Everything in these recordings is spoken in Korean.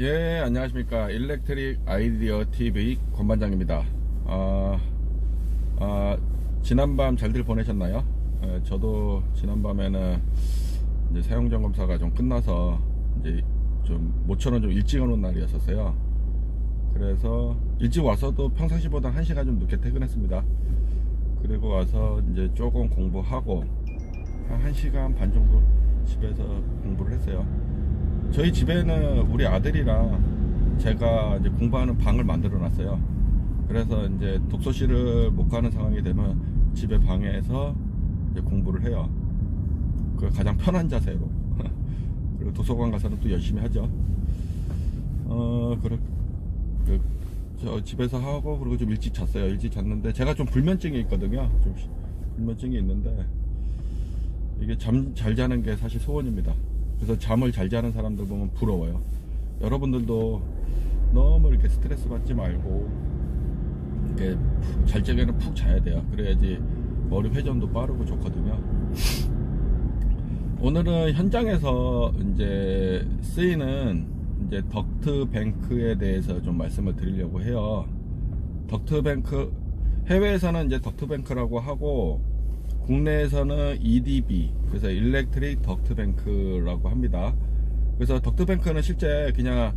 예, 안녕하십니까. 일렉트릭 아이디어 TV 권반장입니다. 지난밤 잘들 보내셨나요? 저도 지난밤에는 이제 사용점 검사가 좀 끝나서 이제 좀 모처럼 좀 일찍 오는 날이었었어요. 그래서 일찍 와서도 평상시보다 1시간 좀 늦게 퇴근했습니다. 그리고 와서 이제 조금 공부하고 한 1시간 반 정도 집에서 공부를 했어요. 저희 집에는 우리 아들이랑 제가 이제 공부하는 방을 만들어 놨어요. 그래서 이제 독서실을 못 가는 상황이 되면 집에 방에서 이제 공부를 해요. 그 가장 편한 자세로. 그리고 도서관 가서는 또 열심히 하죠. 저 집에서 하고, 그리고 좀 일찍 잤어요. 일찍 잤는데 제가 좀 불면증이 있거든요. 좀 불면증이 있는데 이게 잠 잘 자는 게 사실 소원입니다. 그래서 잠을 잘 자는 사람들 보면 부러워요. 여러분들도 너무 이렇게 스트레스 받지 말고 이렇게 잘 적에는 푹 자야 돼요. 그래야지 머리 회전도 빠르고 좋거든요. 오늘은 현장에서 이제 쓰이는 이제 덕트뱅크에 대해서 좀 말씀을 드리려고 해요. 덕트뱅크, 해외에서는 이제 덕트뱅크라고 하고 국내에서는 EDB, 그래서 일렉트릭 덕트뱅크라고 합니다. 그래서 덕트뱅크는 실제 그냥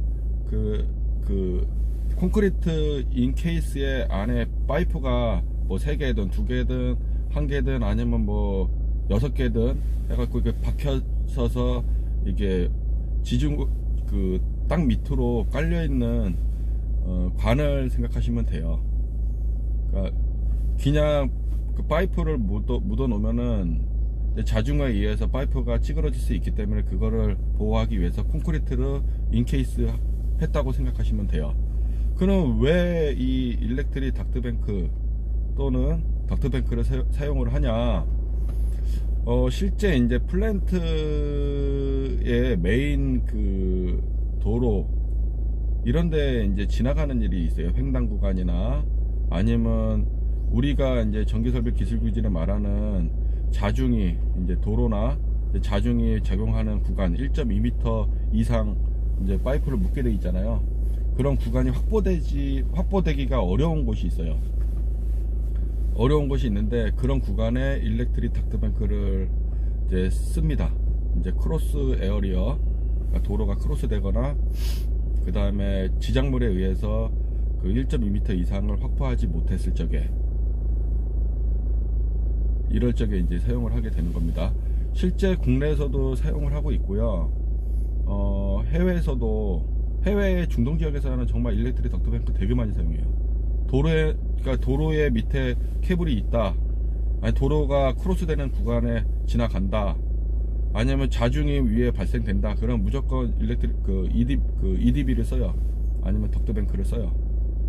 그 콘크리트 인케이스의 안에 파이프가 뭐 3개든 2개든 1개든 아니면 뭐 6개든 해갖고 이렇게 박혀서서 이게 지중 그 땅 밑으로 깔려있는 관을 생각하시면 돼요. 그러니까 그냥 그 파이프를 묻어 놓으면은 자중에 의해서 파이프가 찌그러질 수 있기 때문에 그거를 보호하기 위해서 콘크리트를 인케이스 했다고 생각하시면 돼요. 그럼 왜 이 일렉트릭 덕트뱅크 또는 덕트뱅크를 사용을 하냐? 실제 이제 플랜트의 메인 그 도로 이런데 이제 지나가는 일이 있어요. 횡단 구간이나 아니면 우리가 이제 전기설비 기술규진에 말하는 자중이 이제 도로나 자중이 적용하는 구간 1.2m 이상 이제 파이프를 묶게 돼 있잖아요. 그런 구간이 확보되기가 어려운 곳이 있어요. 어려운 곳이 있는데 그런 구간에 일렉트릭 덕트뱅크를 이제 씁니다. 이제 크로스 에어리어, 그러니까 도로가 크로스 되거나 그 다음에 지작물에 의해서 그 1.2m 이상을 확보하지 못했을 적에, 이럴 적에 이제 사용을 하게 되는 겁니다. 실제 국내에서도 사용을 하고 있고요. 해외 중동 지역에서는 정말 일렉트릭 덕트뱅크 되게 많이 사용해요. 그러니까 도로의 밑에 케이블이 있다, 아니 도로가 크로스되는 구간에 지나간다, 아니면 자중이 위에 발생된다, 그럼 무조건 일렉트릭 EDB를 써요. 아니면 덕트뱅크를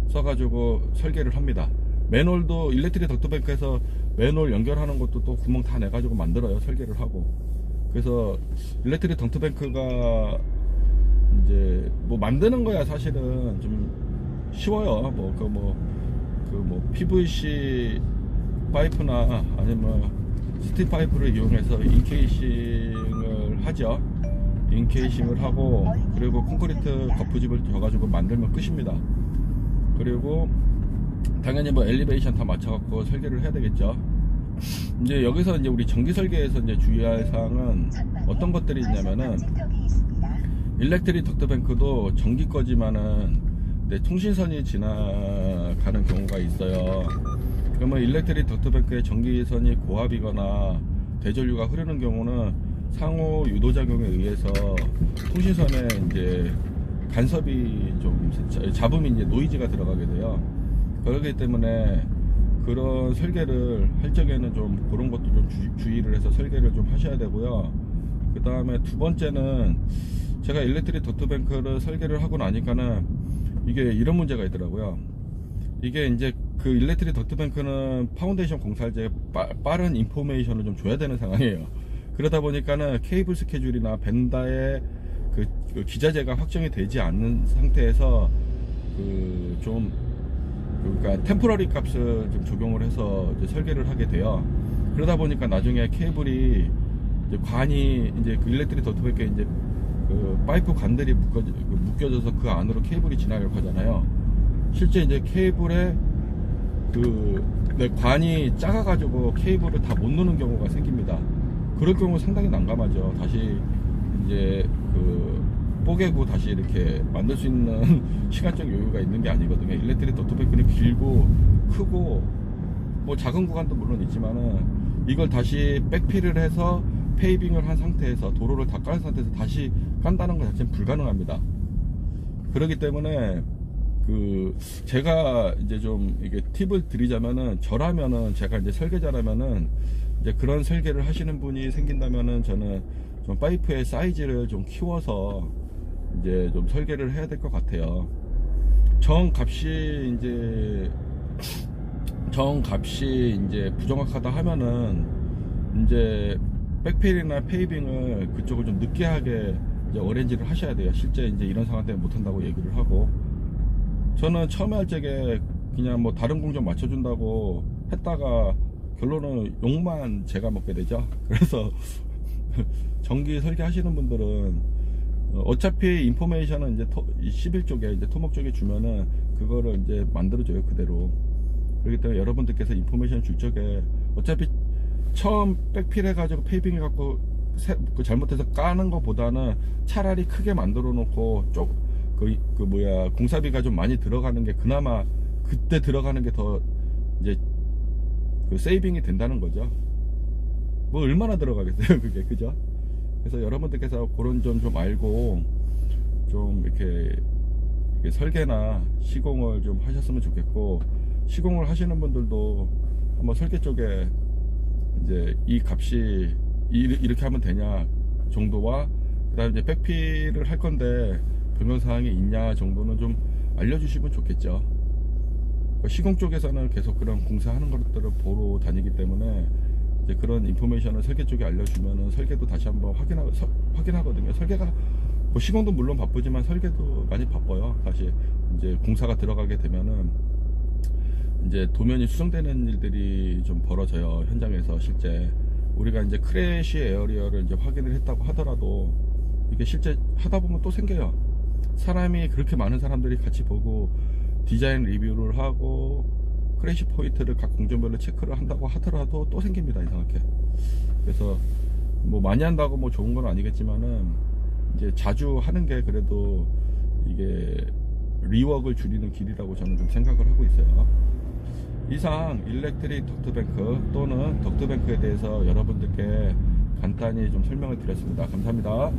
써가지고 설계를 합니다. 맨홀도 일렉트릭 덕트뱅크에서 맨홀 연결하는 것도 또 구멍 다 내가지고 만들어요. 설계를 하고. 그래서 일렉트릭 덕트뱅크가 이제 뭐 만드는 거야 사실은 좀 쉬워요. PVC 파이프나 아니면 스틸 파이프를 이용해서 인케이싱을 하죠. 인케이싱을 하고, 그리고 콘크리트 거푸집을 져가지고 만들면 끝입니다. 그리고 당연히 뭐 엘리베이션 다 맞춰갖고 설계를 해야 되겠죠. 이제 여기서 이제 우리 전기 설계에서 이제 주의할 사항은 어떤 것들이 있냐면은, 일렉트릭 덕트뱅크도 전기 거지만은 통신선이 지나가는 경우가 있어요. 그러면 일렉트릭 덕트뱅크의 전기선이 고압이거나 대전류가 흐르는 경우는 상호 유도작용에 의해서 통신선에 이제 간섭이 좀 잡음이 이제 노이즈가 들어가게 돼요. 그렇기 때문에 그런 설계를 할 적에는 좀 그런 것도 좀 주의를 해서 설계를 좀 하셔야 되고요. 그 다음에 두 번째는, 제가 일렉트릭 덕트뱅크를 설계를 하고 나니까는 이게 이런 문제가 있더라고요. 이게 이제 그 일렉트릭 덕트뱅크는 파운데이션 공사할 때 빠른 인포메이션을 좀 줘야 되는 상황이에요. 그러다 보니까는 케이블 스케줄이나 벤다의 그 기자재가 확정이 되지 않는 상태에서 그러니까 템포러리 값을 좀 적용을 해서 이제 설계를 하게 돼요. 그러다 보니까 나중에 케이블이 이제 관이 이제 그 일렉트릭 덕트뱅크에 이제 그 그 파이프 관들이 묶여져서 그 안으로 케이블이 지나가려고 하잖아요. 실제 이제 케이블에 내 관이 작아가지고 케이블을 다 못 넣는 경우가 생깁니다. 그럴 경우 상당히 난감하죠. 다시 이제 뽀개고 다시 이렇게 만들 수 있는 시간적 여유가 있는 게 아니거든요. 일렉트릭 더트백은 길고 크고 뭐 작은 구간도 물론 있지만은 이걸 다시 백필을 해서 페이빙을 한 상태에서 도로를 다 깔은 상태에서 다시 깐다는 것 자체는 불가능합니다. 그렇기 때문에 제가 이제 좀 이게 팁을 드리자면은, 저라면은, 제가 이제 설계자라면은 이제 그런 설계를 하시는 분이 생긴다면은 저는 좀 파이프의 사이즈를 좀 키워서 이제 좀 설계를 해야 될 것 같아요. 정값이 이제 부정확하다 하면은 이제 백필이나 페이빙을 그쪽을 좀 느끼하게 이제 어레인지를 하셔야 돼요. 실제 이제 이런 상황 때문에 못한다고 얘기를 하고, 저는 처음에 할 적에 그냥 뭐 다른 공정 맞춰준다고 했다가 결론은 욕만 제가 먹게 되죠. 그래서 전기 설계하시는 분들은 어차피 인포메이션은 이제 11쪽에 이제 토목 쪽에 주면은 그거를 이제 만들어줘요, 그대로. 그렇기 때문에 여러분들께서 인포메이션 줄 적에 어차피 처음 백필 해가지고 페이빙 해갖고 잘못해서 까는 것보다는 차라리 크게 만들어 놓고 공사비가 좀 많이 들어가는 게 그나마 그때 들어가는 게 더 이제 세이빙이 된다는 거죠. 뭐 얼마나 들어가겠어요, 그게, 그죠? 그래서 여러분들께서 그런 점 좀 알고 좀 이렇게 설계나 시공을 좀 하셨으면 좋겠고, 시공을 하시는 분들도 한번 설계 쪽에 이제 이 값이 이렇게 하면 되냐 정도와, 그 다음에 이제 백필을 할 건데 변경사항이 있냐 정도는 좀 알려주시면 좋겠죠. 시공 쪽에서는 계속 그런 공사하는 것들을 보러 다니기 때문에 이제 그런 인포메이션을 설계 쪽에 알려주면은 설계도 다시 한번 확인하거든요. 설계가 뭐 시공도 물론 바쁘지만 설계도 많이 바빠요. 다시 이제 공사가 들어가게 되면은 이제 도면이 수정되는 일들이 좀 벌어져요, 현장에서. 실제 우리가 이제 크래시 에어리어를 이제 확인을 했다고 하더라도 이게 실제 하다 보면 또 생겨요. 사람이 그렇게 많은 사람들이 같이 보고 디자인 리뷰를 하고 크래시 포인트를 각 공정별로 체크를 한다고 하더라도 또 생깁니다, 이상하게. 그래서 뭐 많이 한다고 뭐 좋은 건 아니겠지만은 이제 자주 하는 게 그래도 이게 리워크를 줄이는 길이라고 저는 좀 생각을 하고 있어요. 이상 일렉트릭 덕트뱅크 또는 덕트뱅크에 대해서 여러분들께 간단히 좀 설명을 드렸습니다. 감사합니다.